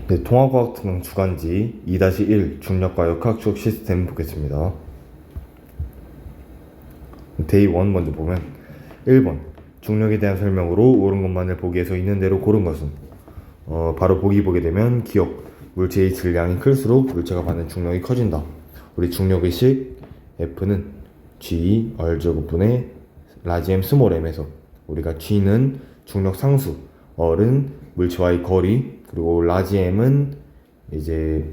네, 통합과학 특강 주간지 2-1 중력과 역학 추적 시스템 보겠습니다. 데이 1 먼저 보면 1번 중력에 대한 설명으로 옳은 것만을 보기에서 있는 대로 고른 것은 바로 보기 보게 되면 기억 물체의 질량이 클수록 물체가 받는 중력이 커진다. 우리 중력의 식 F는 G R제곱분의 라지 M 스몰 m에서 우리가 G는 중력 상수, R은 물체와의 거리, 그리고 라지 M은 이제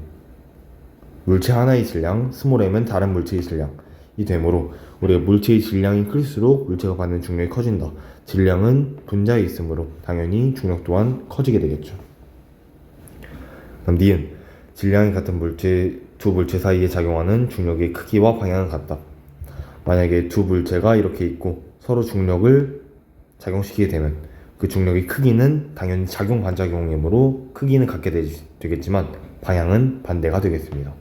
물체 하나의 질량, 스몰 m은 다른 물체의 질량 이 되므로 우리가 물체의 질량이 클수록 물체가 받는 중력이 커진다. 질량은 분자에 있으므로 당연히 중력 또한 커지게 되겠죠. 그럼 니은 질량이 같은 두 물체 사이에 작용하는 중력의 크기와 방향은 같다. 만약에 두 물체가 이렇게 있고 서로 중력을 작용시키게 되면 그 중력의 크기는 당연히 작용 반작용이므로 크기는 같게 되겠지만 방향은 반대가 되겠습니다.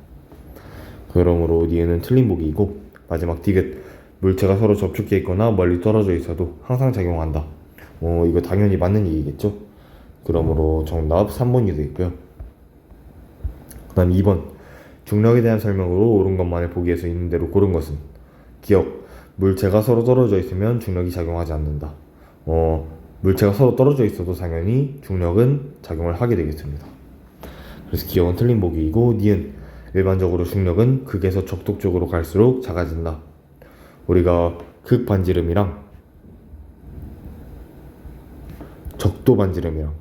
그러므로 니은은 틀린 보기이고, 마지막 디귿 물체가 서로 접촉해 있거나 멀리 떨어져 있어도 항상 작용한다. 이거 당연히 맞는 얘기겠죠. 그러므로 정답 3번이 되겠고요. 그 다음 2번 중력에 대한 설명으로 옳은 것만을 보기에서 있는 대로 고른 것은 기억 물체가 서로 떨어져 있으면 중력이 작용하지 않는다. 물체가 서로 떨어져 있어도 당연히 중력은 작용을 하게 되겠습니다. 그래서 기억은 틀린 보기이고, 니은 일반적으로 중력은 극에서 적도 쪽으로 갈수록 작아진다. 우리가 극 반지름이랑 적도 반지름이랑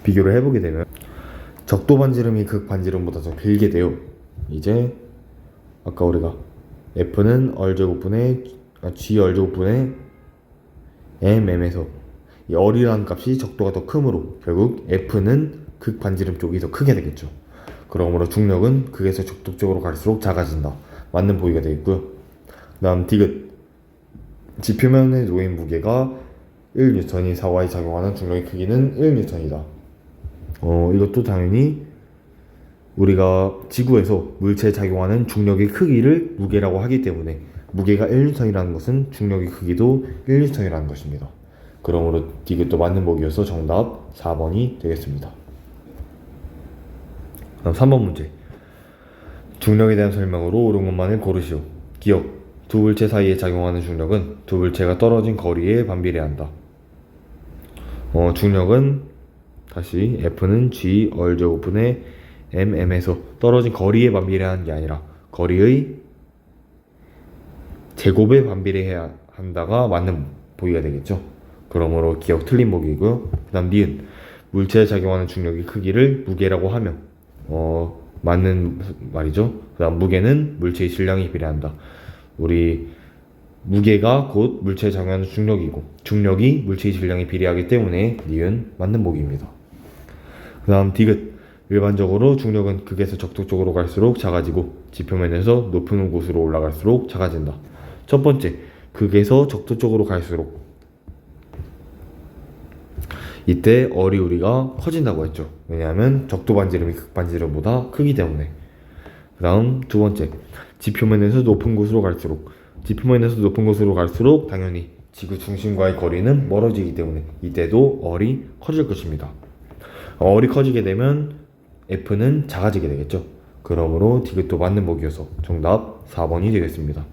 비교를 해보게 되면 적도 반지름이 극 반지름보다 더 길게 돼요. 이제 아까 우리가 F는 G R제곱분의 MM에서 이 R이라는 값이 적도가 더 크므로 결국 F는 극 반지름 쪽이 더 크게 되겠죠. 그러므로 중력은 극에서 적도 쪽으로 갈수록 작아진다. 맞는 보기가 되겠고요. 그 다음 디귿 지표면에 놓인 무게가 1N이 사과에 작용하는 중력의 크기는 1N이다. 이것도 당연히 우리가 지구에서 물체에 작용하는 중력의 크기를 무게라고 하기 때문에 무게가 1N이라는 것은 중력의 크기도 1N이라는 것입니다. 그러므로 디귿도 맞는 보기여서 정답 4번이 되겠습니다. 다음 3번 문제 중력에 대한 설명으로 옳은 것만을 고르시오. 기억 두 물체 사이에 작용하는 중력은 두 물체가 떨어진 거리에 반비례한다. 중력은 다시 F는 G R제곱분의 MM에서 떨어진 거리에 반비례하는 게 아니라 거리의 제곱에 반비례해야 한다가 맞는 보기가 되겠죠. 그러므로 기억 틀린 보기이고요. 그 다음 니은 물체에 작용하는 중력의 크기를 무게라고 하면 맞는 말이죠. 그 다음 무게는 물체의 질량에 비례한다. 우리 무게가 곧 물체에 작용하는 중력이고 중력이 물체의 질량에 비례하기 때문에 니은 맞는 보기입니다. 그 다음 디귿 일반적으로 중력은 극에서 적도 쪽으로 갈수록 작아지고 지표면에서 높은 곳으로 올라갈수록 작아진다. 첫 번째 극에서 적도 쪽으로 갈수록 이때 R이 우리가 커진다고 했죠. 왜냐하면 적도 반지름이 극 반지름보다 크기 때문에. 그 다음 두 번째 지표면에서 높은 곳으로 갈수록 당연히 지구 중심과의 거리는 멀어지기 때문에 이때도 R이 커질 것입니다. R이 커지게 되면 F는 작아지게 되겠죠. 그러므로 디귿도 맞는 보기여서 정답 4번이 되겠습니다.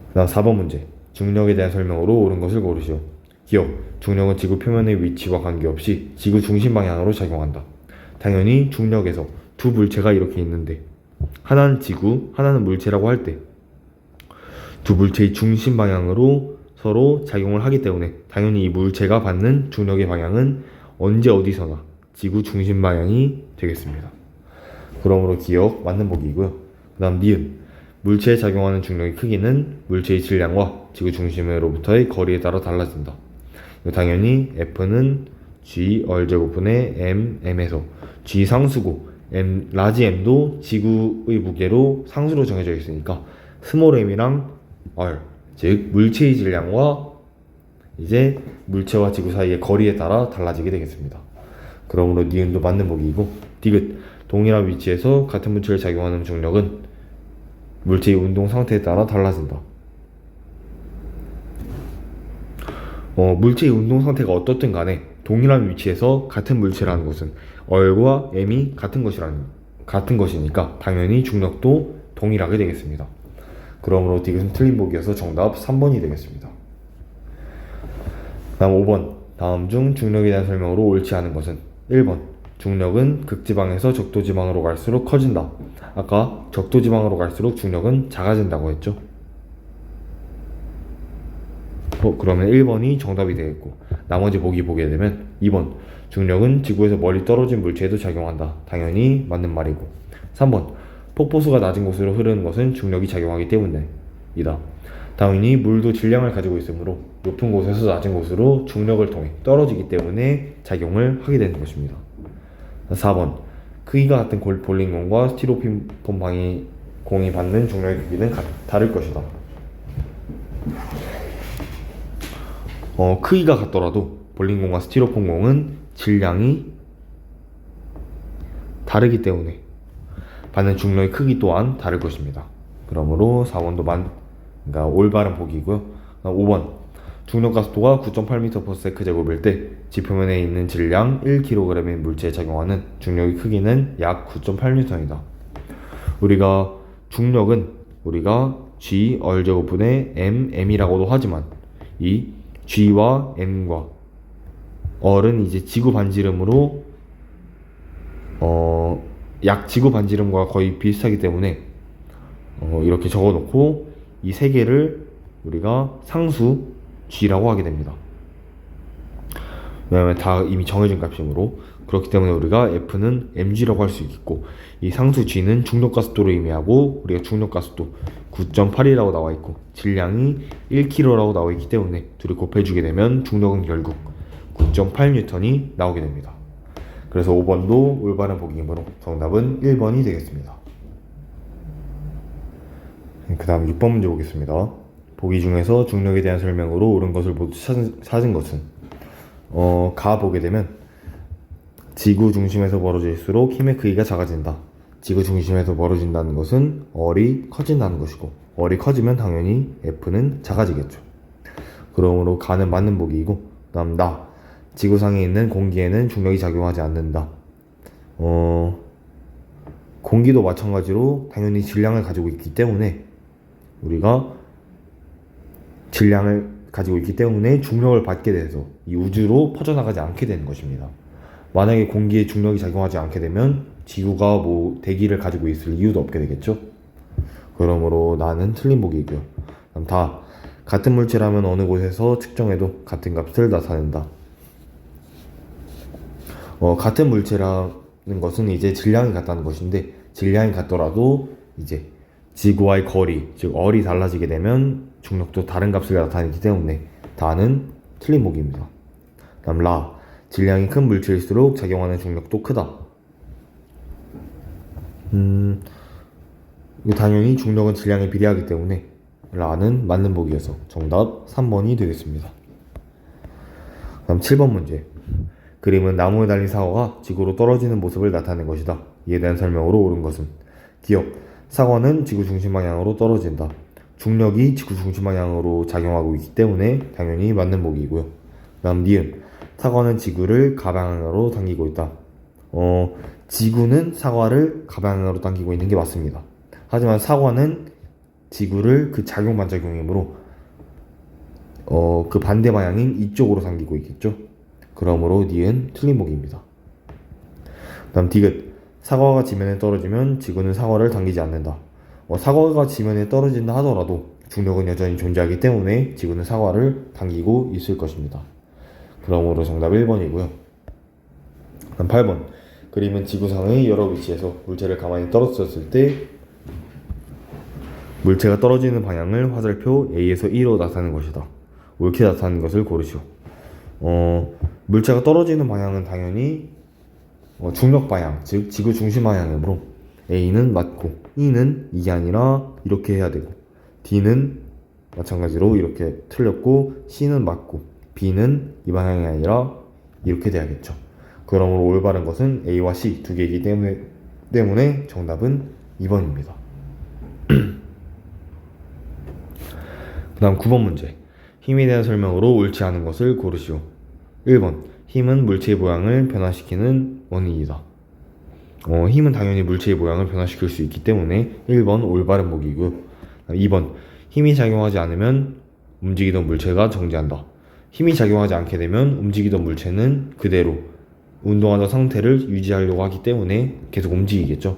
그 다음 4번 문제 중력에 대한 설명으로 옳은 것을 고르시오. 기억 중력은 지구 표면의 위치와 관계없이 지구 중심 방향으로 작용한다. 당연히 중력에서 두 물체가 이렇게 있는데 하나는 지구, 하나는 물체라고 할 때 두 물체의 중심 방향으로 서로 작용을 하기 때문에 당연히 이 물체가 받는 중력의 방향은 언제 어디서나 지구 중심 방향이 되겠습니다. 그러므로 기억 맞는 보기이고요. 그 다음 니은 물체에 작용하는 중력의 크기는 물체의 질량과 지구 중심으로부터의 거리에 따라 달라진다. 당연히 F는 G R제곱분의 MM에서 G 상수고 라지 M도 지구의 무게로 상수로 정해져 있으니까 스몰 m이랑 R 즉 물체의 질량과 이제 물체와 지구 사이의 거리에 따라 달라지게 되겠습니다. 그러므로 니은도 맞는 보기이고 디귿 동일한 위치에서 같은 물체에 작용하는 중력은 물체의 운동 상태에 따라 달라진다. 물체의 운동 상태가 어떻든 간에 동일한 위치에서 같은 물체라는 것은 얼과 m이 같은 것이니까 당연히 중력도 동일하게 되겠습니다. 그러므로 디귿은 틀린 보기여서 정답 3번이 되겠습니다. 다음 5번. 다음 중 중력에 대한 설명으로 옳지 않은 것은 1번. 중력은 극지방에서 적도지방으로 갈수록 커진다. 아까 적도지방으로 갈수록 중력은 작아진다고 했죠. 그러면 1번이 정답이 되겠고, 나머지 보기 보게 되면 2번. 중력은 지구에서 멀리 떨어진 물체에도 작용한다. 당연히 맞는 말이고. 3번. 폭포수가 낮은 곳으로 흐르는 것은 중력이 작용하기 때문이다. 당연히 물도 질량을 가지고 있으므로 높은 곳에서 낮은 곳으로 중력을 통해 떨어지기 때문에 작용을 하게 되는 것입니다. 4번. 크기가 같은 볼링공과 스티로폼 공이 받는 중력의 크기는 다를 것이다. 크기가 같더라도 볼링공과 스티로폼공은 질량이 다르기 때문에 받는 중력의 크기 또한 다를 것입니다. 그러므로 4번도 그러니까 올바른 보기고요. 5번. 중력 가속도가 9.8m/s 제곱일 때 지표면에 있는 질량 1kg의 물체에 작용하는 중력의 크기는 약 9.8N이다. 중력은 우리가 G 얼제곱분의 M이라고도 하지만 이 G와 M과 얼은 이제 지구 반지름으로 약 지구 반지름과 거의 비슷하기 때문에 이렇게 적어놓고 이 세 개를 우리가 상수 G라고 하게 됩니다. 왜냐하면 다 이미 정해진 값이므로. 그렇기 때문에 우리가 F는 mg라고 할 수 있겠고, 이 상수 G는 중력 가속도를 의미하고 우리가 중력 가속도 9.8이라고 나와 있고 질량이 1kg라고 나와 있기 때문에 둘이 곱해주게 되면 중력은 결국 9.8N이 나오게 됩니다. 그래서 5번도 올바른 보기이므로 정답은 1번이 되겠습니다. 그 다음 6번 문제 보겠습니다. 보기 중에서 중력에 대한 설명으로 옳은 것을 모두 찾은 것은 가 보게 되면 지구 중심에서 멀어질수록 힘의 크기가 작아진다. 지구 중심에서 멀어진다는 것은 얼이 커진다는 것이고, 얼이 커지면 당연히 F는 작아지겠죠. 그러므로 가는 맞는 보기이고, 다음 나. 지구상에 있는 공기에는 중력이 작용하지 않는다. 공기도 마찬가지로 당연히 질량을 가지고 있기 때문에 우리가 질량을 가지고 있기 때문에 중력을 받게 돼서 이 우주로 퍼져나가지 않게 되는 것입니다. 만약에 공기에 중력이 작용하지 않게 되면 지구가 대기를 가지고 있을 이유도 없게 되겠죠. 그러므로 나는 틀린 보기이고요. 그럼 다. 같은 물체라면 어느 곳에서 측정해도 같은 값을 나타낸다. 같은 물체라는 것은 이제 질량이 같다는 것인데, 질량이 같더라도 이제 지구와의 거리, 즉 얼이 달라지게 되면 중력도 다른 값을 나타내기 때문에 다는 틀린 보기입니다. 다음 라. 질량이 큰 물체일수록 작용하는 중력도 크다. 당연히 중력은 질량에 비례하기 때문에 라는 맞는 보기여서 정답 3번이 되겠습니다. 다음 7번 문제. 그림은 나무에 달린 사과가 지구로 떨어지는 모습을 나타낸 것이다. 이에 대한 설명으로 옳은 것은 기억. 사과는 지구 중심 방향으로 떨어진다. 중력이 지구 중심 방향으로 작용하고 있기 때문에 당연히 맞는 보기이고요. 다음 니은. 사과는 지구를 가방향으로 당기고 있다. 지구는 사과를 가방향으로 당기고 있는 게 맞습니다. 하지만 사과는 지구를 그 작용 반작용이므로 그 반대 방향인 이쪽으로 당기고 있겠죠. 그러므로 니은 틀린 보기입니다. 다음 디귿. 사과가 지면에 떨어지면 지구는 사과를 당기지 않는다. 사과가 지면에 떨어진다 하더라도 중력은 여전히 존재하기 때문에 지구는 사과를 당기고 있을 것입니다. 그러므로 정답 1번이고요. 다음 8번. 그림은 지구상의 여러 위치에서 물체를 가만히 떨어뜨렸을 때 물체가 떨어지는 방향을 화살표 A에서 E로 나타내는 것이다. 옳게 나타내는 것을 고르시오. 물체가 떨어지는 방향은 당연히 중력 방향, 즉 지구 중심 방향이므로 A는 맞고 E는 이게 아니라 이렇게 해야 되고, D는 마찬가지로 이렇게 틀렸고, C는 맞고 B는 이 방향이 아니라 이렇게 돼야겠죠. 그러므로 올바른 것은 A와 C 두 개이기 때문에 정답은 2번입니다. 그 다음 9번 문제. 힘에 대한 설명으로 옳지 않은 것을 고르시오. 1번. 힘은 물체의 모양을 변화시키는 원인이다. 힘은 당연히 물체의 모양을 변화시킬 수 있기 때문에 1번 올바른 보기고요. 2번. 힘이 작용하지 않으면 움직이던 물체가 정지한다. 힘이 작용하지 않게 되면 움직이던 물체는 그대로 운동하던 상태를 유지하려고 하기 때문에 계속 움직이겠죠.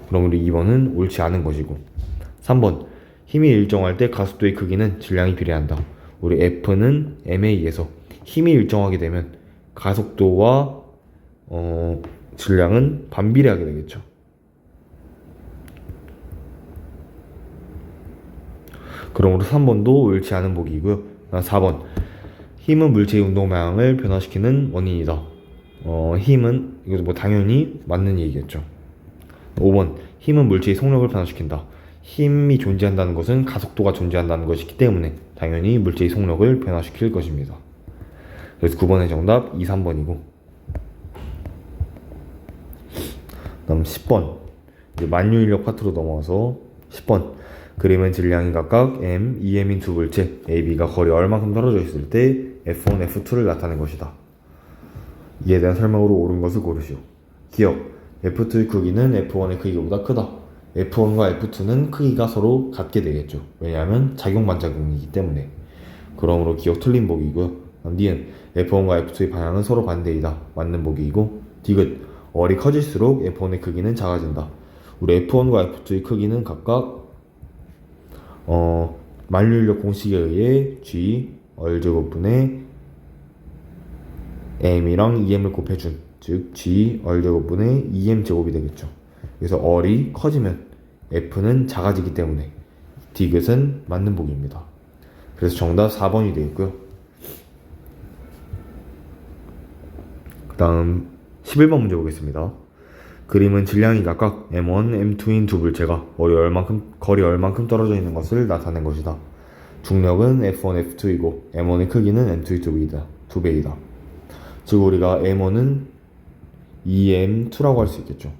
그러므로 2번은 옳지 않은 것이고. 3번. 힘이 일정할 때 가속도의 크기는 질량이 비례한다. 우리 F는 ma에서 힘이 일정하게 되면 가속도와 질량은 반비례하게 되겠죠. 그러므로 3번도 옳지 않은 보기이고요. 4번. 힘은 물체의 운동 방향을 변화시키는 원인이다. 힘은 이것도 뭐 당연히 맞는 얘기겠죠. 5번. 힘은 물체의 속력을 변화시킨다. 힘이 존재한다는 것은 가속도가 존재한다는 것이기 때문에 당연히 물체의 속력을 변화시킬 것입니다. 그래서 9번의 정답 2, 3번이고. 다음 10번. 만유인력 파트로 넘어와서 10번. 그림은 질량이 각각 m, 2m인 두 물체 A, B가 거리 얼만큼 떨어져 있을 때 F1, F2를 나타낸 것이다. 이에 대한 설명으로 옳은 것을 고르시오. 기억. F2의 크기는 F1의 크기보다 크다. F1과 F2는 크기가 서로 같게 되겠죠. 왜냐하면 작용반작용이기 때문에. 그러므로 기억 틀린 보기이고요. 니은 F1과 F2의 방향은 서로 반대이다. 맞는 보기이고. 디귿 얼이 커질수록 F1의 크기는 작아진다. 우리 F1과 F2의 크기는 각각 만유인력 공식에 의해 G 얼제곱분의 m이랑 2m을 곱해준, 즉 G 얼제곱분의 2m 제곱이 되겠죠. 그래서 얼이 커지면 F는 작아지기 때문에 디귿은 맞는 보기입니다. 그래서 정답 4번이 되겠고요. 그 다음 11번 문제 보겠습니다. 그림은 질량이 각각 m1, m2인 두 물체가 거리 얼만큼 떨어져 있는 것을 나타낸 것이다. 중력은 F1, F2이고 m1의 크기는 m2의 2배이다. 즉 우리가 m1은 2m2라고 할 수 있겠죠.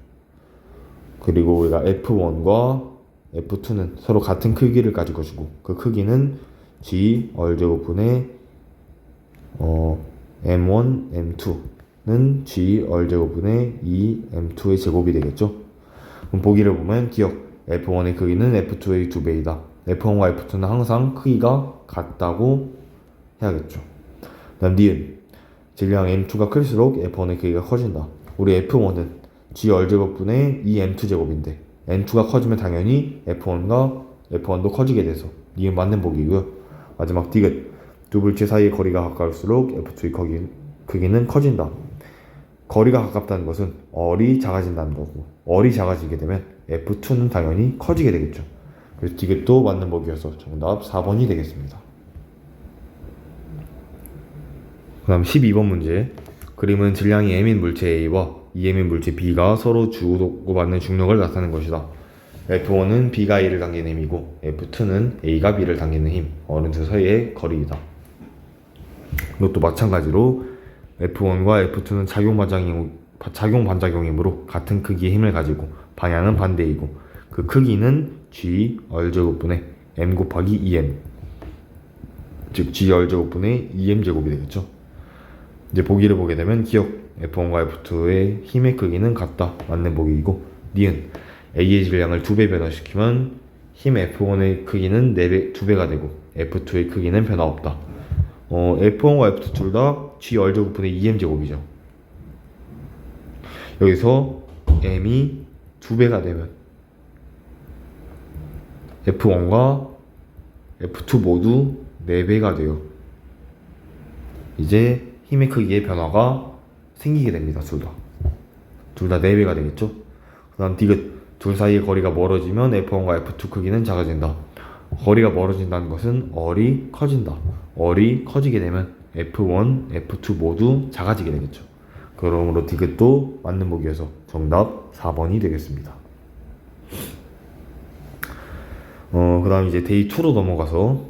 그리고 우리가 F1과 F2는 서로 같은 크기를 가질 것이고 그 크기는 G 얼제곱분의 m1, m2는 G 얼제곱분의 2m2의 제곱이 되겠죠. 그럼 보기를 보면 기억 F1의 크기는 F2의 2배이다. F1과 F2는 항상 크기가 같다고 해야겠죠. 다음 니은 질량 m2가 클수록 F1의 크기가 커진다. 우리 F1은 G 얼제곱분의 2m2 제곱인데 m2가 커지면 당연히 F1도 커지게 돼서 니은 맞는 보기고요. 마지막 디귿 두 물체 사이의 거리가 가까울수록 F2의 크기는 커진다. 거리가 가깝다는 것은 얼이 작아진다는 거고 얼이 작아지게 되면 F2는 당연히 커지게 되겠죠. 그래서 디귿도 맞는 보기여서 정답 4번이 되겠습니다. 그 다음 12번 문제. 그림은 질량이 m인 물체 A와 2m인 물체 B가 서로 주고받는 중력을 나타낸 것이다. F1은 B가 A를 당기는 힘이고 F2는 A가 B를 당기는 힘, 어느 두 사이의 거리이다. 이것도 마찬가지로 F1과 F2는 작용 반작용이므로 같은 크기의 힘을 가지고 방향은 반대이고 그 크기는 G 얼제곱분의 m 곱하기 2m, 즉 G 얼제곱분의 2m 제곱이 되겠죠. 이제 보기를 보게 되면 기억 F1과 F2의 힘의 크기는 같다. 맞는 보기이고 니은 A의 질량을 2배 변화시키면 힘 F1의 크기는 2배가 되고 F2의 크기는 변화 없다. F1과 F2 둘 다 G 얼제곱분의 2m 제곱이죠. 여기서 m이 2배가 되면 F1과 F2 모두 4배가 돼요. 이제 힘의 크기의 변화가 생기게 됩니다. 둘 다 4배가 되겠죠. 그 다음 디귿 둘 사이의 거리가 멀어지면 F1과 F2 크기는 작아진다. 거리가 멀어진다는 것은 얼이 커진다. 얼이 커지게 되면 F1, F2 모두 작아지게 되겠죠. 그러므로 디귿도 맞는 보기여서 정답 4번이 되겠습니다. 그 다음 이제 데이 2로 넘어가서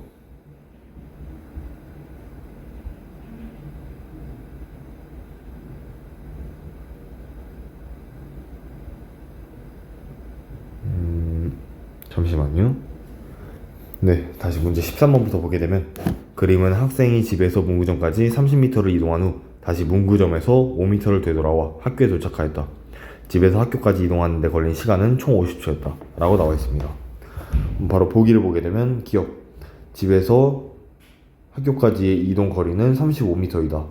잠시만요. 네, 다시 문제 13번부터 보게 되면 그림은 학생이 집에서 문구점까지 30m를 이동한 후 다시 문구점에서 5m를 되돌아와 학교에 도착하였다. 집에서 학교까지 이동하는 데 걸린 시간은 총 50초였다. 라고 나와 있습니다. 바로 보기를 보게 되면 기억. 집에서 학교까지의 이동 거리는 35m이다.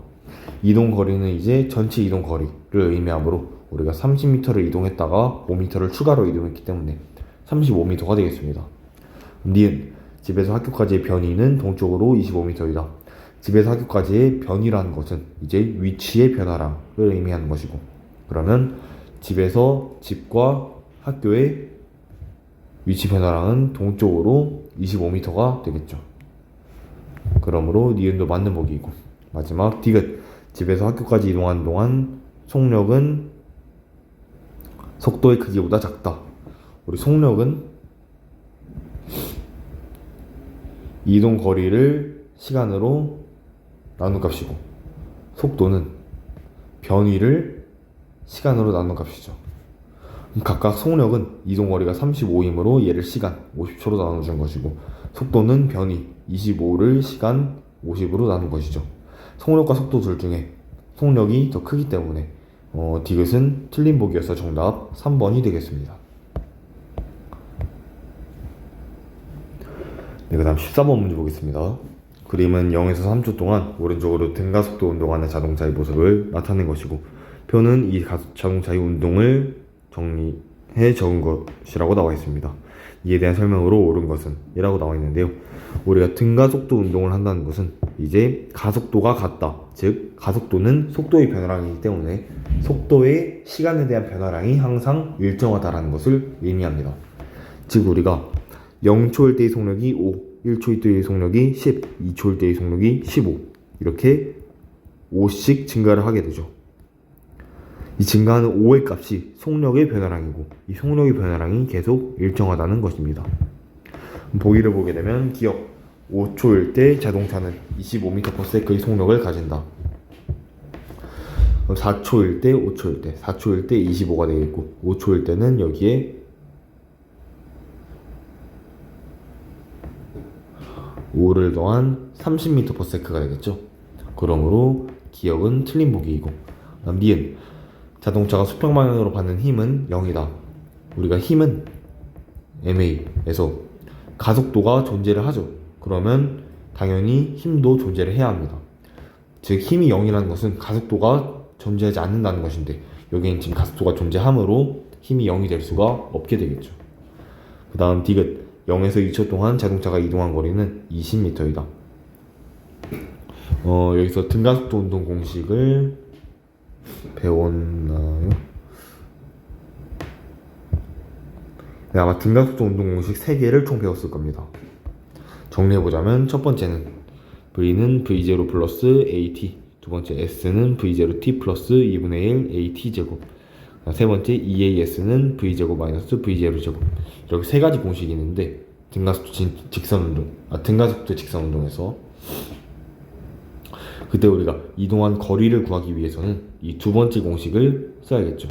이동 거리는 이제 전체 이동 거리를 의미하므로 우리가 30m를 이동했다가 5m를 추가로 이동했기 때문에 35m가 되겠습니다. 니은. 집에서 학교까지의 변이는 동쪽으로 25m이다. 집에서 학교까지의 변이라는 것은 이제 위치의 변화량을 의미하는 것이고, 그러면 집에서 집과 학교의 위치 변화량은 동쪽으로 25m가 되겠죠. 그러므로 니은도 맞는 보기이고, 마지막 디귿. 집에서 학교까지 이동하는 동안 속력은 속도의 크기보다 작다. 우리 속력은 이동 거리를 시간으로 나눈 값이고, 속도는 변위를 시간으로 나눈 값이죠. 각각 속력은 이동 거리가 35이므로 얘를 시간 50초로 나눠준 것이고, 속도는 변위 25를 시간 50으로 나눈 것이죠. 속력과 속도 둘 중에 속력이 더 크기 때문에 디귿은 틀린 보기여서 정답 3번이 되겠습니다. 네, 그 다음 14번 문제 보겠습니다. 그림은 0에서 3초 동안 오른쪽으로 등가속도 운동하는 자동차의 모습을 나타낸 것이고, 표는 이 자동차의 운동을 정리해 적은 것이라고 나와 있습니다. 이에 대한 설명으로 옳은 것은 이라고 나와 있는데요. 우리가 등가속도 운동을 한다는 것은 이제 가속도가 같다. 즉 가속도는 속도의 변화량이기 때문에 속도의 시간에 대한 변화량이 항상 일정하다라는 것을 의미합니다. 즉 우리가 0초일 때의 속력이 5, 1초일 때의 속력이 10, 2초일 때의 속력이 15 이렇게 5씩 증가를 하게 되죠. 이 증가하는 5의 값이 속력의 변화량이고, 이 속력의 변화량이 계속 일정하다는 것입니다. 보기를 보게 되면 기억. 5초일 때 자동차는 25m/s의 속력을 가진다. 4초일 때, 5초일 때, 4초일 때 25가 되겠고, 5초일 때는 여기에 5를 더한 30m/s가 되겠죠. 그러므로 기억은 틀린 보기이고, 니은. 자동차가 수평 방향으로 받는 힘은 0이다. 우리가 힘은 MA에서 가속도가 존재를 하죠. 그러면 당연히 힘도 존재를 해야 합니다. 즉 힘이 0이라는 것은 가속도가 존재하지 않는다는 것인데, 여기엔 지금 가속도가 존재하므로 힘이 0이 될 수가 없게 되겠죠. 그 다음 디귿. 0에서 2초 동안 자동차가 이동한 거리는 20m이다. 여기서 등가속도 운동 공식을 배웠나요? 네, 아마 등가속도 운동 공식 3개를 총 배웠을 겁니다. 정리해보자면, 첫 번째는 V는 V0 플러스 AT, 두 번째 S는 V0T 플러스 2분의 1 AT 제곱, 세 번째 EAS는 V제곱 마이너스 V0 제곱. 이렇게 세 가지 공식이 있는데, 등가속도 직선 운동, 등가속도 직선 운동에서 그때 우리가 이동한 거리를 구하기 위해서는 이 두 번째 공식을 써야겠죠.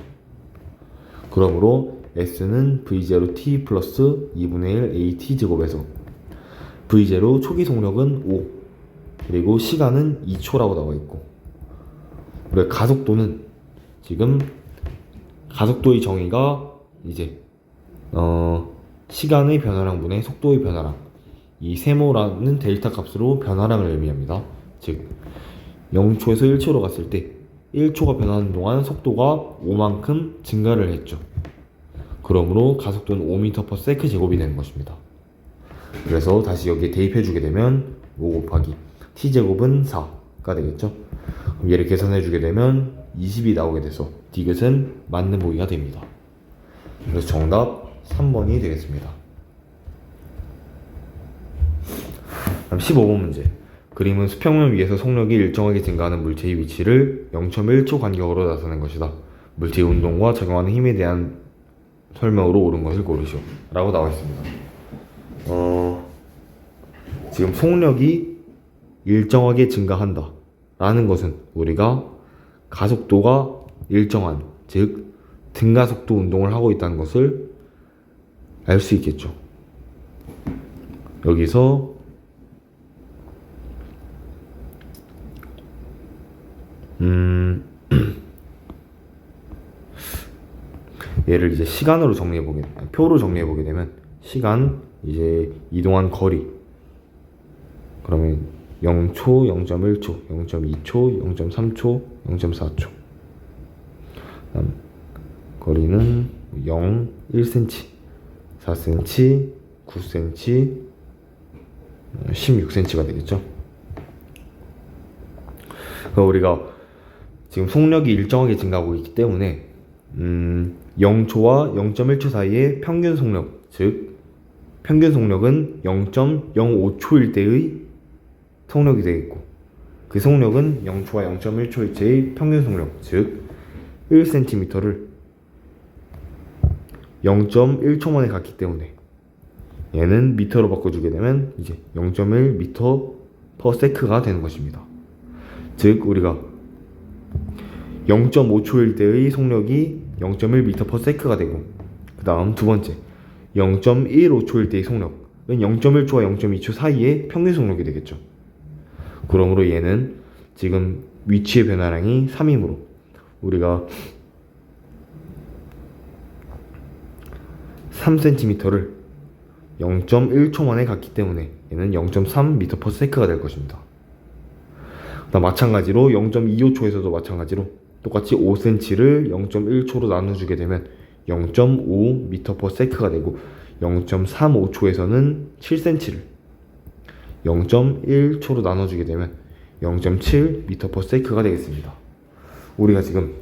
그러므로 S는 V0T 플러스 2분의 1 AT 제곱에서 V0 초기 속력은 5, 그리고 시간은 2초라고 나와 있고, 우리가 가속도는 지금 가속도의 정의가 이제 시간의 변화량분의 속도의 변화량, 이 세모라는 델타 값으로 변화량을 의미합니다. 즉 0초에서 1초로 갔을 때 1초가 변하는 동안 속도가 5만큼 증가를 했죠. 그러므로 가속도는 5m/s 제곱이 되는 것입니다. 그래서 다시 여기에 대입해 주게 되면 5 곱하기 t제곱은 4가 되겠죠. 그럼 얘를 계산해 주게 되면 20이 나오게 돼서 디귿은 맞는 보기가 됩니다. 그래서 정답 3번이 되겠습니다. 다음 15번 문제. 그림은 수평면 위에서 속력이 일정하게 증가하는 물체의 위치를 0.1초 간격으로 나타낸 것이다. 물체의 운동과 적용하는 힘에 대한 설명으로 옳은 것을 고르시오. 라고 나와 있습니다. 지금 속력이 일정하게 증가한다 라는 것은 우리가 가속도가 일정한, 즉 등가속도 운동을 하고 있다는 것을 알 수 있겠죠. 여기서 얘를 이제 시간으로 표로 정리해 보게 되면 시간 이제 이동한 거리 그러면 0초, 0.1초, 0.2초, 0.3초, 0.4초. 거리는 0, 1cm, 4cm, 9cm, 16cm가 되겠죠. 우리가 지금 속력이 일정하게 증가하고 있기 때문에 0초와 0.1초 사이의 평균 속력, 즉 평균 속력은 0.05초일 때의 속력이 되겠고 그 속력은 0초와 0.1초일 때의 평균 속력, 즉 1cm를 0.1초 만에 갔기 때문에 얘는 미터로 바꿔주게 되면 이제 0.1m per sec가 되는 것입니다. 즉 우리가 0.5초일 때의 속력이 0.1m per sec가 되고 그 다음 두 번째 0.15초일 때의 속력은 0.1초와 0.2초 사이의 평균 속력이 되겠죠. 그러므로 얘는 지금 위치의 변화량이 3이므로 우리가 3cm를 0.1초 만에 갔기 때문에 얘는 0.3m per sec가 될 것입니다. 마찬가지로 0.25초에서도 마찬가지로 똑같이 5cm를 0.1초로 나눠주게 되면 0.5m per sec가 되고 0.35초에서는 7cm를 0.1초로 나눠주게 되면 0.7m per sec가 되겠습니다. 우리가 지금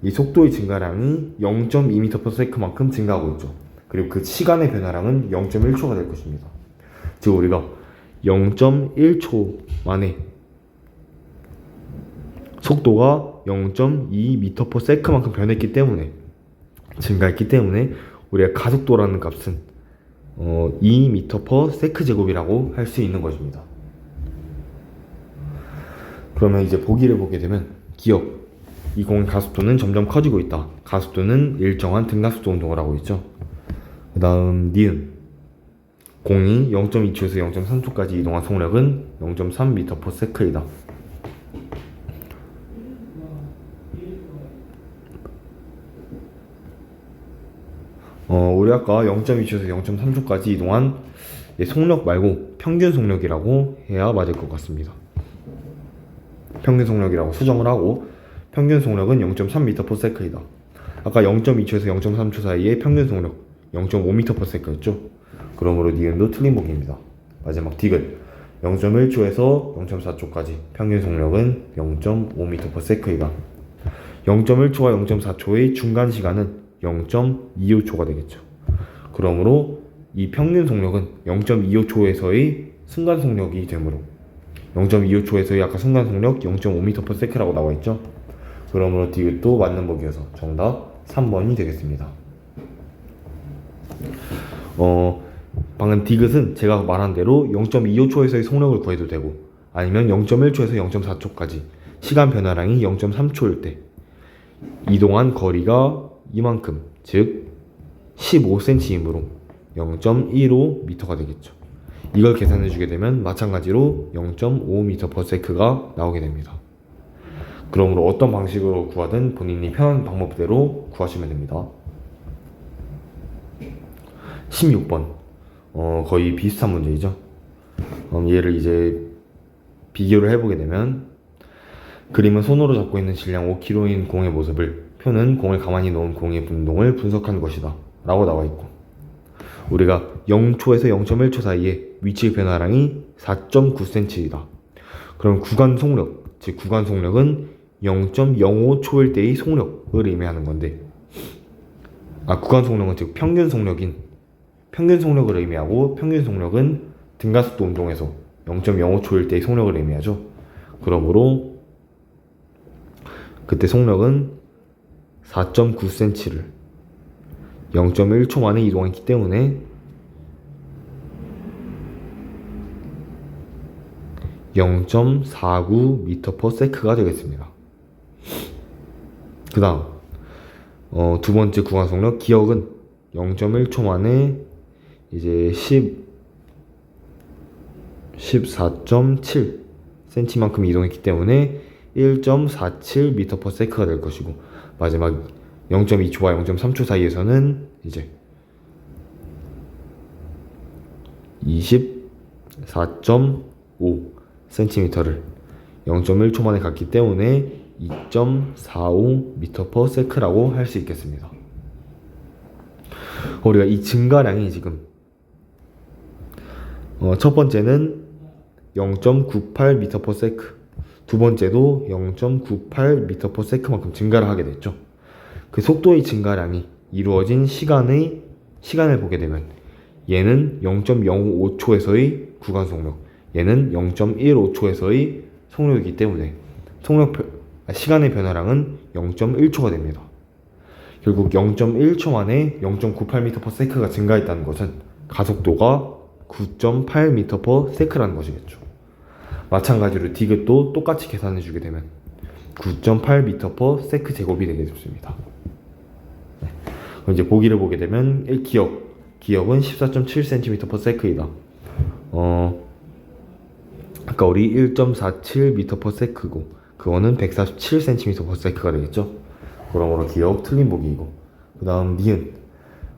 이 속도의 증가량이 0.2m per sec만큼 증가하고 있죠. 그리고 그 시간의 변화량은 0.1초가 될 것입니다. 즉 우리가 0.1초 만에 속도가 0.2m per sec만큼 변했기 때문에 증가했기 때문에 우리가 가속도라는 값은 2m per sec 제곱이라고 할 수 있는 것입니다. 그러면 이제 보기를 보게 되면 기억 이 공의 가속도는 점점 커지고 있다. 가속도는 일정한 등가속도 운동을 하고 있죠. 그 다음 니은 공이 0.2초에서 0.3초까지 이동한 속력은 0.3m per sec이다. 우리 아까 0.2초에서 0.3초까지 이동한 속력 말고 평균 속력이라고 해야 맞을 것 같습니다. 평균 속력이라고 수정을 하고 평균 속력은 0.3m per sec이다. 아까 0.2초에서 0.3초 사이의 평균 속력 0.5m per sec였죠. 그러므로 니은도 틀린 보기입니다. 마지막 디귿 0.1초에서 0.4초까지 평균 속력은 0.5m per sec이다. 0.1초와 0.4초의 중간 시간은 0.25초가 되겠죠. 그러므로 이 평균 속력은 0.25초에서의 순간 속력이 되므로 0.25초에서의 아까 순간 속력 0.5m per sec라고 나와 있죠. 그러므로 디귿도 맞는 보기여서 정답 3번이 되겠습니다. 방금 디귿은 제가 말한 대로 0.25초에서의 속력을 구해도 되고 아니면 0.1초에서 0.4초까지 시간 변화량이 0.3초일 때 이동한 거리가 이만큼 즉 15cm이므로 0.15m가 되겠죠. 이걸 계산해 주게 되면 마찬가지로 0.5m per sec가 나오게 됩니다. 그러므로 어떤 방식으로 구하든 본인이 편한 방법대로 구하시면 됩니다. 16번 거의 비슷한 문제이죠. 얘를 이제 비교를 해보게 되면 그림은 손으로 잡고 있는 질량 5kg인 공의 모습을 표는 공을 가만히 놓은 공의 분동을 분석한 것이다 라고 나와 있고 우리가 0초에서 0.1초 사이에 위치 변화량이 4.9cm이다. 그럼 구간 속력, 즉 구간 속력은 0.05초일 때의 속력을 의미하는 건데 구간 속력은 즉 평균 속력을 의미하고 평균 속력은 등가속도 운동에서 0.05초일 때의 속력을 의미하죠. 그러므로 그때 속력은 4.9cm를 0.1초 만에 이동했기 때문에 0.49m per sec가 되겠습니다. 그 다음 두 번째 구간 속력 기억은 0.1초 만에 이제 14.7cm만큼 이동했기 때문에 1.47m/s가 될 것이고, 마지막 0.2초와 0.3초 사이에서는 이제 24.5cm를 0.1초 만에 갔기 때문에 2.45m/s라고 할 수 있겠습니다. 우리가 이 증가량이 지금 첫 번째는 0.98m/s, 두 번째도 0.98m/s만큼 증가를 하게 됐죠. 그 속도의 증가량이 이루어진 시간을 보게 되면 얘는 0.05초에서의 구간 속력, 얘는 0.15초에서의 속력이기 때문에 시간의 변화량은 0.1초가 됩니다. 결국 0.1초 만에 0.98m/s가 증가했다는 것은 가속도가 9.8m/s라는 것이겠죠. 마찬가지로 디귿도 똑같이 계산해주게 되면 9.8m/s 제곱이 되게 됩니다. 네. 그럼 이제 보기를 보게 되면 기역은 14.7cm/s이다. 아까 우리 1.47m/s고 그거는 147cm/s가 되겠죠. 그러므로 기역 틀린 보기이고, 그 다음 니은,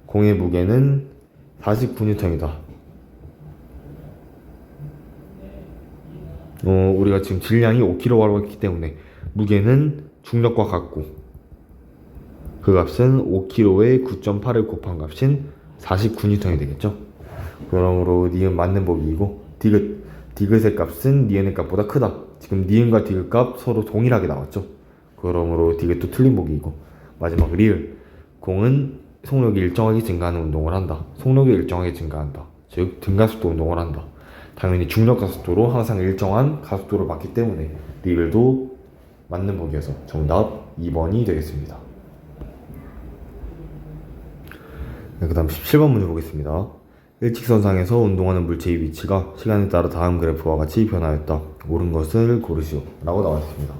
공의 무게는 49N이다. 우리가 지금 질량이 5kg라고 했기 때문에 무게는 중력과 같고, 그 값은 5kg에 9.8을 곱한 값인 49N이 되겠죠. 그러므로 니은 맞는 보기이고, 디귿의 값은 니은의 값보다 크다. 지금 니은과 디귿 값 서로 동일하게 나왔죠. 그러므로 디귿도 틀린 보기이고, 마지막 리을, 공은 속력이 일정하게 증가하는 운동을 한다. 속력이 일정하게 증가한다. 즉 등가속도 운동을 한다. 당연히 중력 가속도로 항상 일정한 가속도를 맞기 때문에 리을도 맞는 보기여서 정답 2번이 되겠습니다. 네, 그 다음 17번 문제 보겠습니다. 일직선상에서 운동하는 물체의 위치가 시간에 따라 다음 그래프와 같이 변하였다. 옳은 것을 고르시오 라고 나와 있습니다.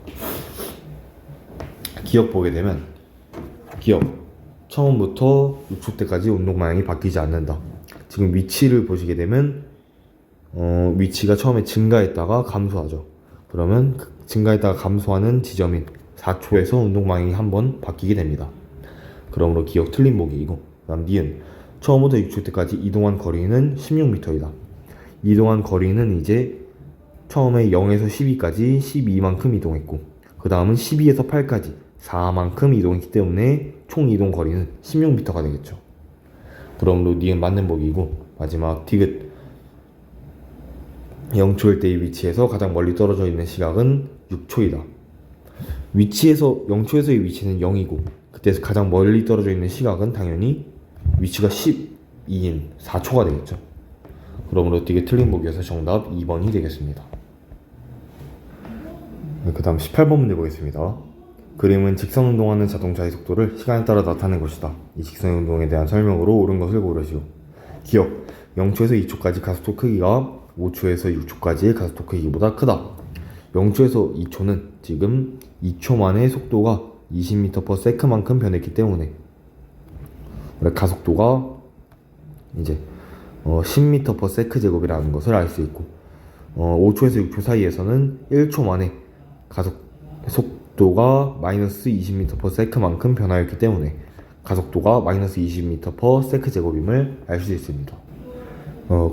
기억 보게 되면, 기억 처음부터 6초 때까지 운동 방향이 바뀌지 않는다. 지금 위치를 보시게 되면 위치가 처음에 증가했다가 감소하죠. 그러면 증가했다가 감소하는 지점인 4초에서 운동 방향이 한번 바뀌게 됩니다. 그러므로 기억 틀린 보기이고, 그다음 니은, 처음부터 6초 때까지 이동한 거리는 16m이다. 이동한 거리는 이제 처음에 0에서 12까지 12만큼 이동했고, 그 다음은 12에서 8까지 4만큼 이동했기 때문에 총 이동 거리는 16m가 되겠죠. 그러므로 니은 맞는 보기이고, 마지막 디귿, 0초일 때의 위치에서 가장 멀리 떨어져 있는 시각은 6초이다. 0초에서의 위치는 0이고, 그때서 가장 멀리 떨어져 있는 시각은 당연히 위치가 12인 4초가 되겠죠. 그러므로 디귿 틀린 보기여서 정답 2번이 되겠습니다. 그 다음 18번 문제 보겠습니다. 그림은 직선 운동하는 자동차의 속도를 시간에 따라 나타낸 것이다. 이 직선 운동에 대한 설명으로 옳은 것을 고르시오. 기억, 0초에서 2초까지 가속도 크기가 5초에서 6초까지의 가속도 크기보다 크다. 0초에서 2초는 지금 2초 만에 속도가 20m/s만큼 변했기 때문에 가속도가 이제 10m/s 제곱이라는 것을 알 수 있고, 5초에서 6초 사이에서는 1초 만에 속도가 마이너스 20m/s만큼 변하였기 때문에 가속도가 마이너스 20m/s 제곱임을 알 수 있습니다.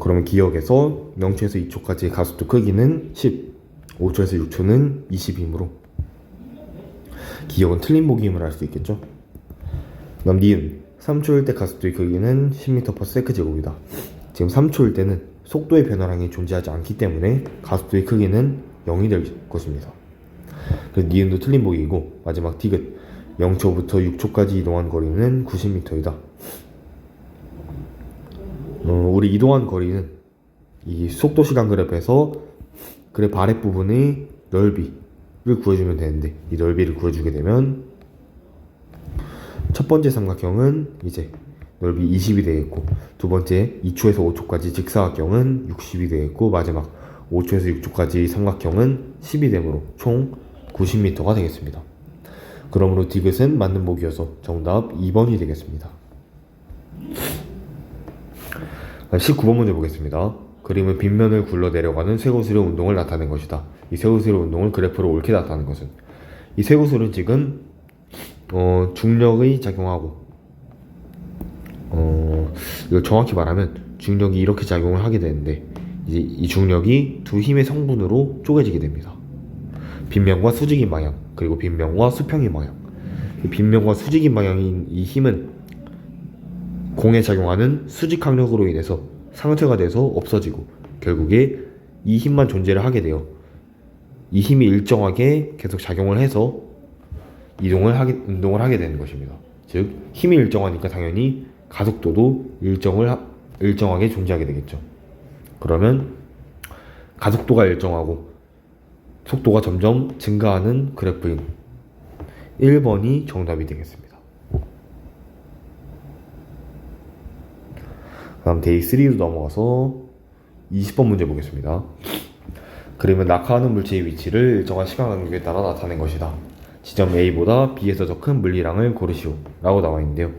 그러면 기억에서 0초에서 2초까지의 가속도 크기는 10, 5초에서 6초는 20이므로 기억은 틀린 보기임을 알 수 있겠죠. 그다음 니은, 3초일 때 가속도의 크기는 10m/s 제곱이다. 지금 3초일 때는 속도의 변화량이 존재하지 않기 때문에 가속도의 크기는 0이 될 것입니다. 그래서 니은도 틀린 보기이고, 마지막 디귿, 0초부터 6초까지 이동한 거리는 90m이다. 우리 이동한 거리는 이 속도 시간 그래프에서 그래프 아랫부분의 넓이를 구해주면 되는데, 이 넓이를 구해주게 되면 첫 번째 삼각형은 이제 넓이 20이 되겠고, 두 번째 2초에서 5초까지 직사각형은 60이 되겠고, 마지막 5초에서 6초까지 삼각형은 10이 되므로 총 90m가 되겠습니다. 그러므로 디귿은 맞는 보기여서 정답 2번이 되겠습니다. 19번 문제 보겠습니다. 그림은 빗면을 굴러 내려가는 쇠구슬의 운동을 나타낸 것이다. 이 쇠구슬의 운동을 그래프로 옳게 나타낸 것은 이 쇠구슬은 지금 중력의 작용하고 이걸 정확히 말하면 중력이 이렇게 작용을 하게 되는데 이제 이 중력이 두 힘의 성분으로 쪼개지게 됩니다. 빗면과 수직인 방향 그리고 빗면과 수평인 방향. 이 빗면과 수직인 방향인 이 힘은 공에 작용하는 수직 항력으로 인해서 상쇄가 돼서 없어지고 결국에 이 힘만 존재를 하게 돼요. 이 힘이 일정하게 계속 작용을 해서 운동을 하게 되는 것입니다. 즉 힘이 일정하니까 당연히 가속도도 일정하게 존재하게 되겠죠. 그러면 가속도가 일정하고 속도가 점점 증가하는 그래프인 1번이 정답이 되겠습니다. 다음 데이 3로 넘어가서 20번 문제 보겠습니다. 그림은 낙하하는 물체의 위치를 일정한 시간 간격에 따라 나타낸 것이다. 지점 A보다 B에서 더 큰 물리량을 고르시오 라고 나와 있는데요.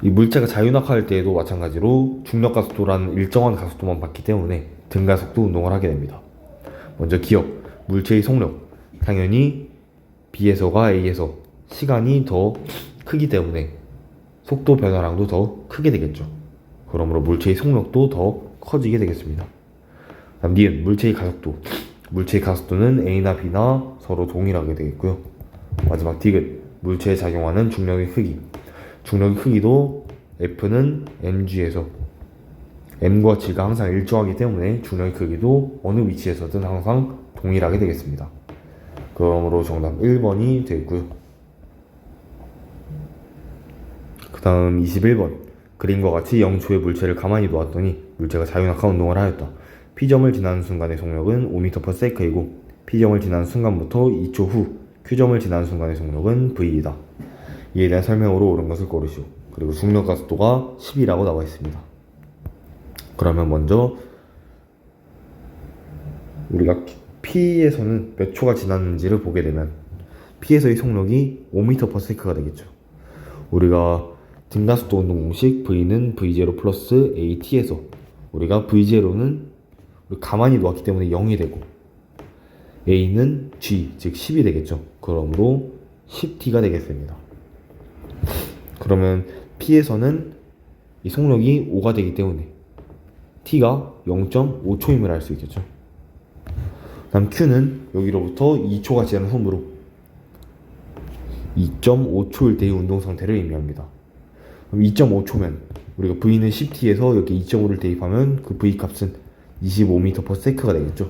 이 물체가 자유낙하할 때에도 마찬가지로 중력가속도라는 일정한 가속도만 받기 때문에 등가속도 운동을 하게 됩니다. 먼저 기억, 물체의 속력. 당연히 B에서가 A에서 시간이 더 크기 때문에 속도 변화량도 더 크게 되겠죠. 그러므로 물체의 속력도 더 커지게 되겠습니다. 다음 니은, 물체의 가속도. 물체의 가속도는 A나 B나 서로 동일하게 되겠고요. 마지막 디귿, 물체에 작용하는 중력의 크기. 중력의 크기도 F는 mg에서 m과 g가 항상 일정하기 때문에 중력의 크기도 어느 위치에서든 항상 동일하게 되겠습니다. 그러므로 정답 1번이 되겠고요. 그 다음 21번. 그림과 같이 0초의 물체를 가만히 놓았더니 물체가 자유낙하 운동을 하였다. P점을 지나는 순간의 속력은 5m/s이고 P점을 지나는 순간부터 2초 후 Q점을 지나는 순간의 속력은 V이다. 이에 대한 설명으로 옳은 것을 고르시오. 그리고 중력 가속도가 10이라고 나와 있습니다. 그러면 먼저 우리가 P에서는 몇 초가 지났는지를 보게 되면 P에서의 속력이 5m/s가 되겠죠. 우리가 등가속도 운동 공식 V는 V0 플러스 AT에서 우리가 V0는 가만히 놓았기 때문에 0이 되고 A는 G, 즉 10이 되겠죠. 그러므로 10T가 되겠습니다. 그러면 P에서는 이 속력이 5가 되기 때문에 T가 0.5초임을 알 수 있겠죠. 다음 Q는 여기로부터 2초가 지나는 홈으로 2.5초일 때의 운동 상태를 의미합니다. 그럼 2.5초면 우리가 V는 10T에서 여기 2.5를 대입하면 그 V 값은 25m/s가 되겠죠.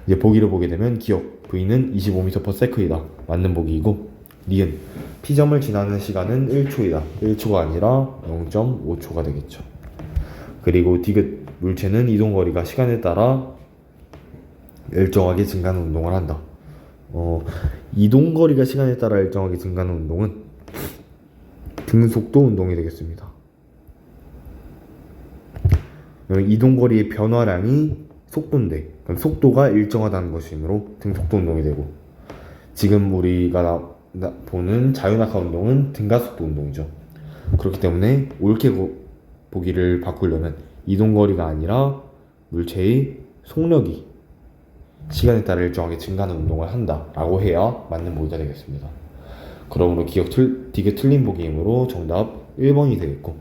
이제 보기를 보게 되면 기억 V는 25m/s이다. 맞는 보기이고 니은 P점을 지나는 시간은 1초이다. 1초가 아니라 0.5초가 되겠죠. 그리고 디귿 물체는 이동거리가 시간에 따라 일정하게 증가하는 운동을 한다. 이동거리가 시간에 따라 일정하게 증가하는 운동은 등속도 운동이 되겠습니다. 이동거리의 변화량이 속도인데 그럼 속도가 일정하다는 것이므로 등속도 운동이 되고 지금 우리가 보는 자유낙하 운동은 등가속도 운동이죠. 그렇기 때문에 옳게 보기를 바꾸려면 이동거리가 아니라 물체의 속력이 시간에 따라 일정하게 증가하는 운동을 한다라고 해야 맞는 보기가 되겠습니다. 그러므로 디귿 틀린 보기이므로 정답 1번이 되겠고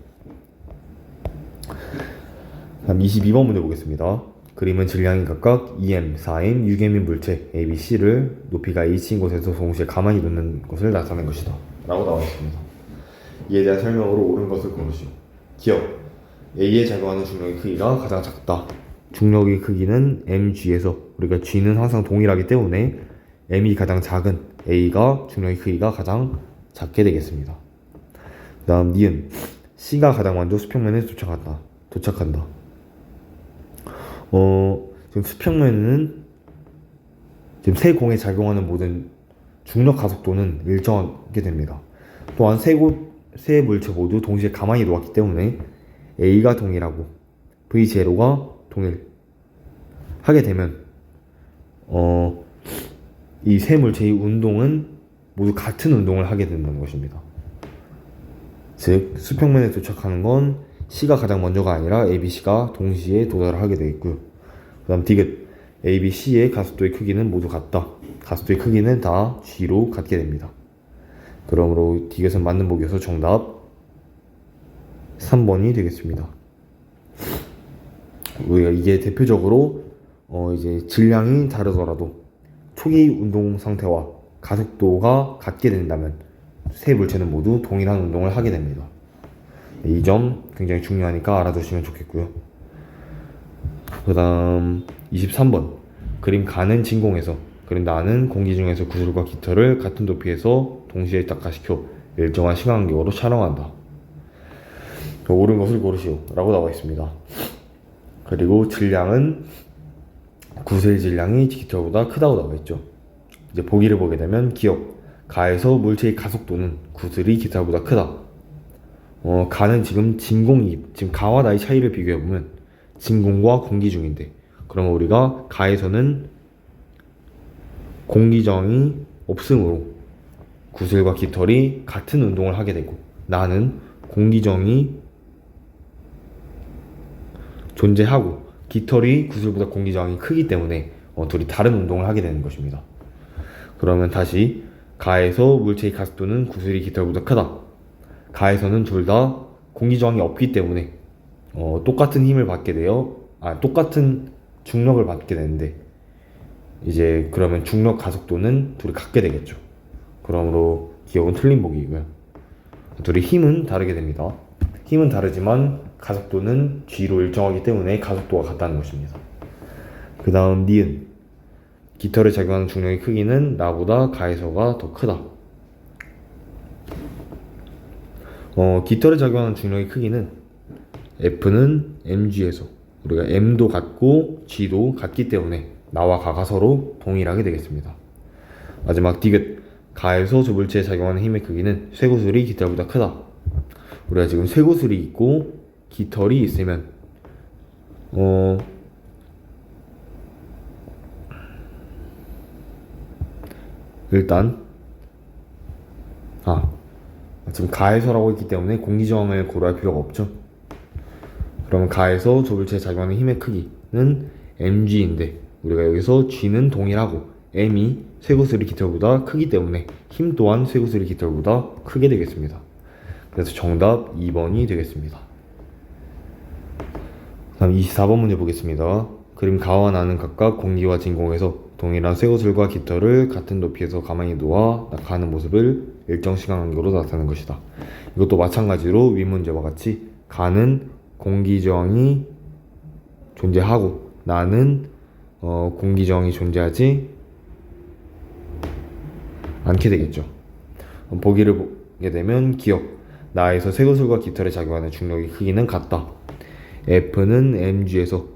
다음 22번 문제 보겠습니다. 그림은 질량이 각각 2m, 4m, 6m인 물체 A, B, C를 높이가 H인 곳에서 동시에 가만히 놓는 것을 나타낸 것이다 라고 나와 있습니다. 이에 대한 설명으로 옳은 것을 고르시오. 기억 A에 작용하는 중력의 크기가 가장 작다. 중력의 크기는 mg에서 우리가 g는 항상 동일하기 때문에 m이 가장 작은 A가 중력의 크기가 가장 작게 되겠습니다. 그 다음 니은 C가 가장 먼저 수평면에 도착한다. 지금 수평면은 지금 세 공에 작용하는 모든 중력 가속도는 일정하게 됩니다. 또한 세 물체 모두 동시에 가만히 놓았기 때문에 A가 동일하고 V0가 동일하게 되면 이 세 물체의 운동은 모두 같은 운동을 하게 된다는 것입니다. 즉 수평면에 도착하는 건 C가 가장 먼저가 아니라 A, B, C가 동시에 도달을 하게 되겠고요. 그 다음 디귿 A, B, C의 가속도의 크기는 모두 같다. 가속도의 크기는 다 G로 같게 됩니다. 그러므로 디귿은 맞는 보기여서 정답 3번이 되겠습니다. 우리가 이게 대표적으로 이제 질량이 다르더라도 초기 운동 상태와 가속도가 같게 된다면 세 물체는 모두 동일한 운동을 하게 됩니다. 이 점 굉장히 중요하니까 알아두시면 좋겠고요. 그 다음 23번 그림 가는 진공에서 그림 나는 공기 중에서 구슬과 깃털을 같은 높이에서 동시에 낙하시켜 일정한 시간 간격으로 촬영한다. 옳은 것을 고르시오 라고 나와 있습니다. 그리고 질량은 구슬 질량이 깃털보다 크다고 나와 있죠. 이제 보기를 보게 되면 기억 가에서 물체의 가속도는 구슬이 깃털보다 크다. 가는 지금 진공이 지금 가와 나의 차이를 비교해 보면 진공과 공기 중인데 그러면 우리가 가에서는 공기저항이 없으므로 구슬과 깃털이 같은 운동을 하게 되고 나는 공기저항이 존재하고 깃털이 구슬보다 공기저항이 크기 때문에 둘이 다른 운동을 하게 되는 것입니다. 그러면 다시 가에서 물체의 가속도는 구슬이 깃털보다 크다. 가에서는 둘 다 공기저항이 없기 때문에 똑같은 힘을 받게 되어 똑같은 중력을 받게 되는데 이제 그러면 중력 가속도는 둘이 같게 되겠죠. 그러므로 기억은 틀린 보기이고요. 둘이 힘은 다르게 됩니다. 힘은 다르지만 가속도는 G로 일정하기 때문에 가속도가 같다는 것입니다. 그 다음 니은 깃털에 작용하는 중력의 크기는 나보다 가에서가 더 크다. 깃털에 작용하는 중력의 크기는 F는 mg에서 우리가 m도 같고 g도 같기 때문에 나와 가가 서로 동일하게 되겠습니다. 마지막 디귿 가에서 두 물체에 작용하는 힘의 크기는 쇠구슬이 깃털보다 크다. 우리가 지금 쇠구슬이 있고 깃털이 있으면 일단 지금 가에서라고 했기 때문에 공기저항을 고려할 필요가 없죠. 그러면 가에서 두 물체에 작용하는 힘의 크기는 mg인데 우리가 여기서 g는 동일하고 m이 쇠구슬이 깃털보다 크기 때문에 힘 또한 쇠구슬이 깃털보다 크게 되겠습니다. 그래서 정답 2번이 되겠습니다. 다음 24번 문제 보겠습니다. 그림 가와 나는 각각 공기와 진공에서 동일한 쇠구슬과 깃털을 같은 높이에서 가만히 놓아 낙하하는 모습을 일정 시간 간격으로 나타내는 것이다. 이것도 마찬가지로 위 문제와 같이 가는 공기저항이 존재하고 나는 공기저항이 존재하지 않게 되겠죠. 보기를 보게 되면 기억 나에서 쇠구슬과 깃털에 작용하는 중력의 크기는 같다. F는 mg에서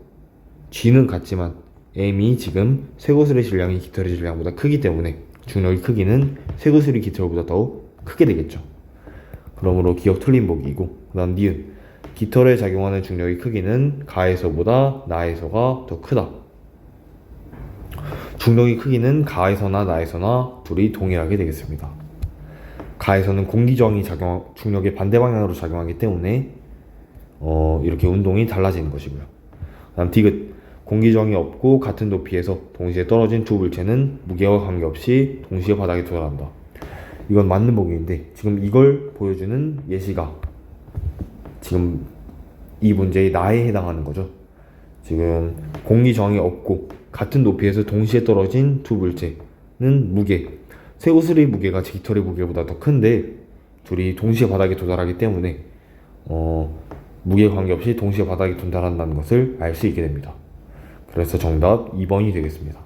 g는 같지만 m이 지금 쇠구슬의 질량이 깃털의 질량보다 크기 때문에 중력의 크기는 쇠구슬이 깃털보다 더 크게 되겠죠. 그러므로 기억 틀린 보기이고 그 다음 니은 깃털에 작용하는 중력의 크기는 가에서보다 나에서가 더 크다. 중력의 크기는 가에서나 나에서나 둘이 동일하게 되겠습니다. 가에서는 공기저항이 중력의 반대 방향으로 작용하기 때문에 이렇게 운동이 달라지는 것이고요. 다음 디귿 공기저항이 없고 같은 높이에서 동시에 떨어진 두 물체는 무게와 관계없이 동시에 바닥에 도달한다. 이건 맞는 보기인데 지금 이걸 보여주는 예시가 지금 이 문제의 나에 해당하는 거죠. 지금 공기저항이 없고 같은 높이에서 동시에 떨어진 두 물체는 무게 쇠구슬의 무게가 깃털의 무게보다 더 큰데 둘이 동시에 바닥에 도달하기 때문에 무게 관계없이 동시에 바닥에 도달한다는 것을 알 수 있게 됩니다. 그래서 정답 2번이 되겠습니다.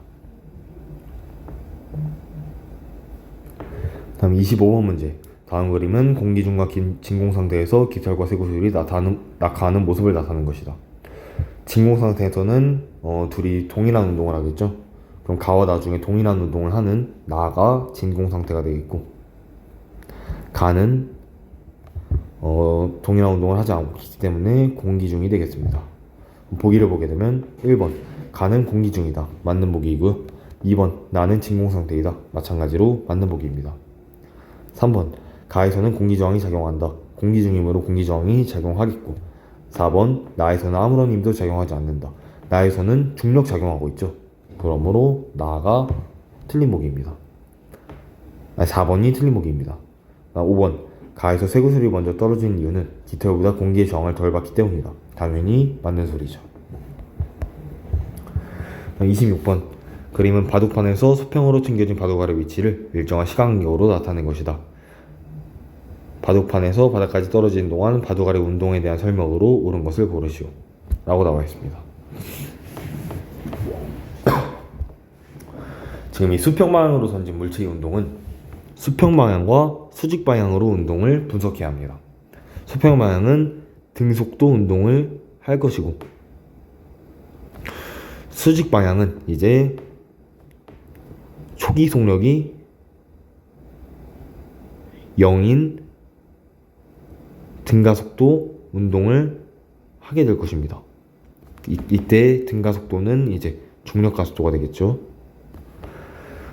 다음 25번 문제. 다음 그림은 공기 중과 진공 상태에서 깃털과 쇠구슬이 낙하하는 모습을 나타내는 것이다. 진공 상태에서는 둘이 동일한 운동을 하겠죠. 그럼 가와 나 중에 동일한 운동을 하는 나가 진공 상태가 되겠고 가는 동일한 운동을 하지 않고 있기 때문에 공기 중이 되겠습니다. 보기를 보게 되면 1번 가는 공기 중이다. 맞는 보기이고요. 2번 나는 진공 상태이다. 마찬가지로 맞는 보기입니다. 3번 가에서는 공기저항이 작용한다. 공기 중이므로 공기저항이 작용하겠고 4번 나에서는 아무런 힘도 작용하지 않는다. 나에서는 중력 작용하고 있죠. 그러므로 나가 틀린 보기입니다. 4번이 틀린 보기입니다. 5번 가에서 쇠구슬이 먼저 떨어지는 이유는 깃털보다 공기의 저항을 덜 받기 때문이다. 당연히 맞는 소리죠. 26번 그림은 바둑판에서 수평으로 튕겨진 바둑알의 위치를 일정한 시간간격으로 나타낸 것이다. 바둑판에서 바닥까지 떨어지는 동안 바둑알의 운동에 대한 설명으로 옳은 것을 고르시오 라고 나와 있습니다. 지금 이 수평 방향으로 던진 물체의 운동은 수평 방향과 수직 방향으로 운동을 분석해야 합니다. 수평 방향은 등속도 운동을 할 것이고, 수직 방향은 이제 초기 속력이 0인 등가속도 운동을 하게 될 것입니다. 이때 등가속도는 이제 중력가속도가 되겠죠.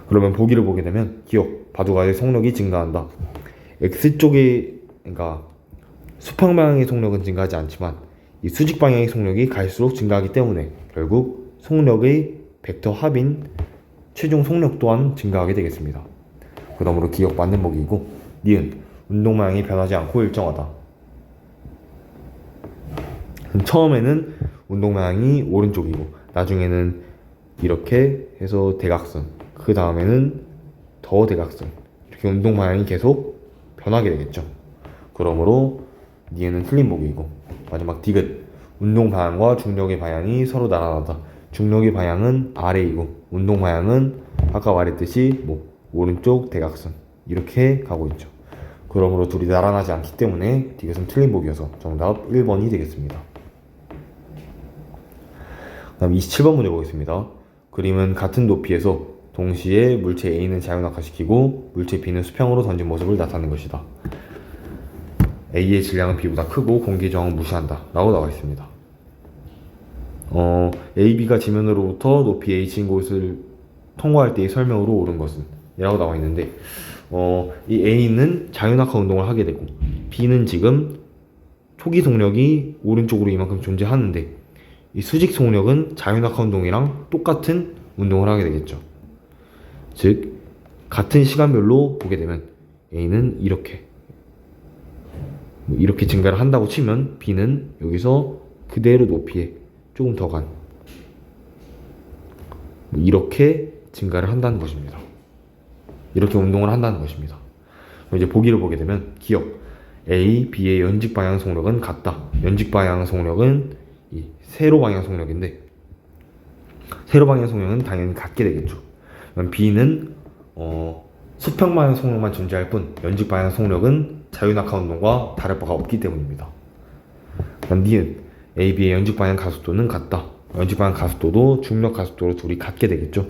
그러면 보기를 보게 되면 기억, 바둑알의 속력이 증가한다. X쪽에, 그러니까 수평 방향의 속력은 증가하지 않지만 이 수직 방향의 속력이 갈수록 증가하기 때문에 결국 속력의 벡터 합인 최종 속력 또한 증가하게 되겠습니다. 그러므로 기억 맞는 보기이고, 니은 운동 방향이 변하지 않고 일정하다. 처음에는 운동 방향이 오른쪽이고 나중에는 이렇게 해서 대각선, 그 다음에는 더 대각선, 이렇게 운동 방향이 계속 변하게 되겠죠. 그러므로 니은은 틀린 보기이고, 마지막 디귿 운동 방향과 중력의 방향이 서로 나란하다. 중력의 방향은 아래이고 운동 방향은 아까 말했듯이 오른쪽 대각선 이렇게 가고 있죠. 그러므로 둘이 나란하지 않기 때문에 디귿은 틀린 보기여서 정답 1번이 되겠습니다. 다음 27번 문제 보겠습니다. 그림은 같은 높이에서 동시에 물체 A는 자유낙하시키고 물체 B는 수평으로 던진 모습을 나타낸 것이다. A의 질량은 B보다 크고 공기 저항은 무시한다 라고 나와 있습니다. A, B가 지면으로부터 높이 H인 곳을 통과할 때의 설명으로 옳은 것은 이라고 나와 있는데, 이 A는 자유낙하 운동을 하게 되고 B는 지금 초기 속력이 오른쪽으로 이만큼 존재하는데 이 수직 속력은 자유낙하 운동이랑 똑같은 운동을 하게 되겠죠. 즉 같은 시간별로 보게 되면 A는 이렇게 증가를 한다고 치면 B는 여기서 그대로 높이에 조금 더 간 이렇게 증가를 한다는 것입니다. 이렇게 운동을 한다는 것입니다. 이제 보기를 보게 되면 기억 A, B의 연직 방향 속력은 같다. 연직 방향 속력은 이 세로 방향 속력인데 세로 방향 속력은 당연히 같게 되겠죠. 그럼 B는 수평 방향 속력만 존재할 뿐 연직 방향 속력은 자유낙하 운동과 다를 바가 없기 때문입니다. 그럼 니은 A, B의 연직 방향 가속도는 같다. 연직 방향 가속도도 중력 가속도로 둘이 같게 되겠죠.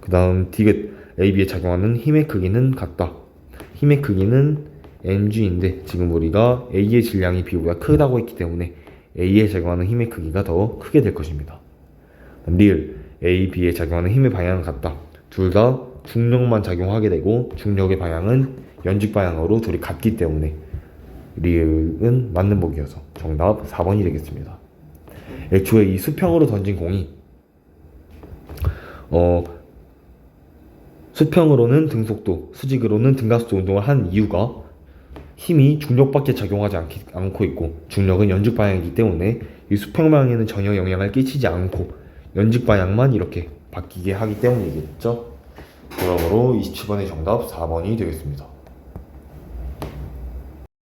그 다음 디귿 A, B에 작용하는 힘의 크기는 같다. 힘의 크기는 mg인데 지금 우리가 A의 질량이 B보다 크다고 했기 때문에 A에 작용하는 힘의 크기가 더 크게 될 것입니다. 리을 A, B에 작용하는 힘의 방향은 같다. 둘 다 중력만 작용하게 되고 중력의 방향은 연직 방향으로 둘이 같기 때문에 리을은 맞는 보기여서 정답 4번이 되겠습니다. 애초에 이 수평으로 던진 공이 수평으로는 등속도, 수직으로는 등가속도 운동을 한 이유가 힘이 중력밖에 작용하지 않고 있고 중력은 연직 방향이기 때문에 이 수평 방향에는 전혀 영향을 끼치지 않고 연직 방향만 이렇게 바뀌게 하기 때문이겠죠. 그러므로 27번의 정답 4번이 되겠습니다.